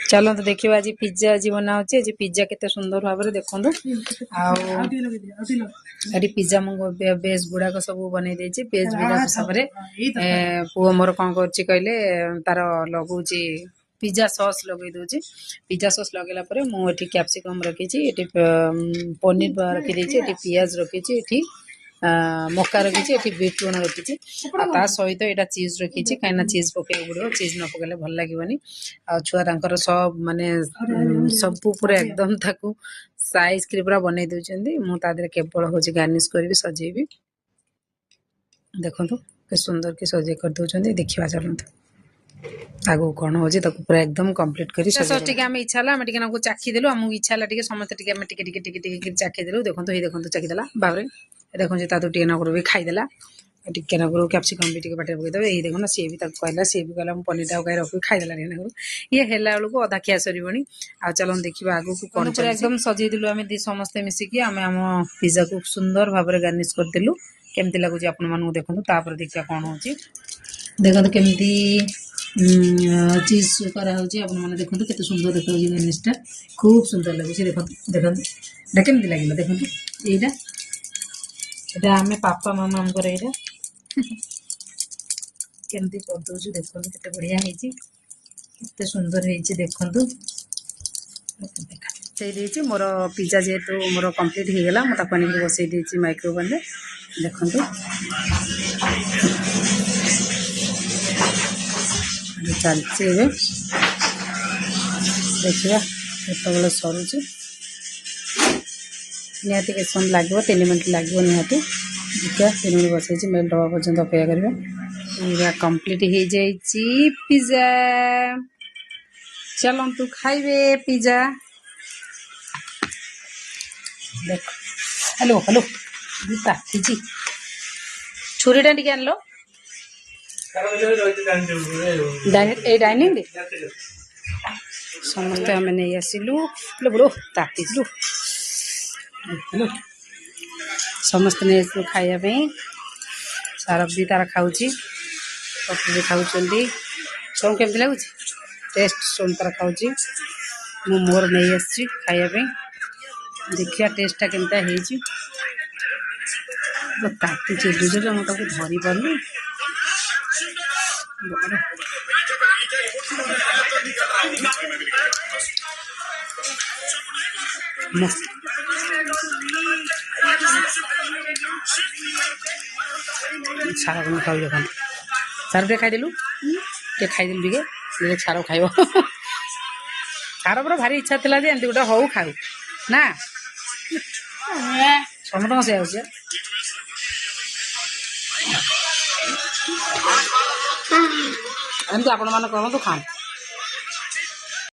चलते देखिए आज पिज्जा आज बना आज पिज्जा केते सुंदर भाव में देखो पिज्जा मु बेस गुड़ाक सब बनई बेस गुड़ाक सब पुओ मोर कौन कहले तार लगुच पिज्जा सॉस लगे दूची पिज्जा सॉस लगेला परे मुझे कैप्सिकम रखी पनीर रखी पियाज रखी मक्का रखी बीट लुण रखी सहित यहाँ चीज रखी कहीं चीज पकड़ पड़ो चीज न पकड़े भल लगे आ छुआ सब माने सब पूरा एकदम ताकू साइज के पूरा बनई दूसरी मुझे केवल हूँ गार्निश करी सजेबी देखो के सुंदर की सजे कर दौरान देखा चलते आगू कौन हो पूरा एकदम कंप्लीट कर इच्छा है चाखीदेलु आमको इच्छा है समस्त चाखीदेलु देखो ये देखो चाखीदेला बाबरे देखो टे नगर भी खाईदेला टिके नगर कैप्सिकम भी पाटे पकईदे ये देखो ना सी भी कहला सी भी कहला पनीर टाक रखी खाईदेला टे नगर ये है बेलू अधा खिया सर आ चलो देखा आगू को कौन एकदम सजेदेलु आम समस्ते मिसिकी आम आम पिज्जा को सुंदर भाव में गार्निश करदेलु केमती लगुच आपको देखो तापर देखा कौन हो देखो केमती चीज कराऊँ आपने देखो केते सुंदर देखा गार्निशटा खूब सुंदर लगे देखो देखो केमती लगे देखो यहाँ आम पापा मामा आमर यहाँ केमती करदे देखो केते बढ़िया है सुंदर है देखु देखा मोर पिज्जा जेहेतु मोर कंप्लीट हो गला मुझे बसई देती माइक्रोवेव में देखो चलती देखा जो सरुची निहाती के समय लगे 3 मिनट लगे निहाती देखा 3 मिनट बसई मेल डबा पर्यटन अपेक्षा करेंगे पूरा कंप्लीट हो जाइए पिज्जा चलतु खाइबे पिज्जा देख हेलो हेलो ताकि छुरीटा टी आन लो डाइनिंग समस्त आम नहीं आसलु बुढ़ो ताकि समस्त नहीं आसलु खायापी सारफ भी तार खाऊँ भी खाऊँ सब केमती लगुच टेस्ट सब तार खाऊँ मु मोर नहीं आसी खायापी देखिया टेस्टा केमता हो ताकि चिल्लुचे मुझे धरी पार्नी मस्त सारा को खाऊ देखा सार टे खाईदेलु टे खाईदेलु टे सार खाइब सार पूरा भारी इच्छा थी एमती गोटे हौ खाऊ ना समस्त से आस एमती आपण मैंने कहतु खाँ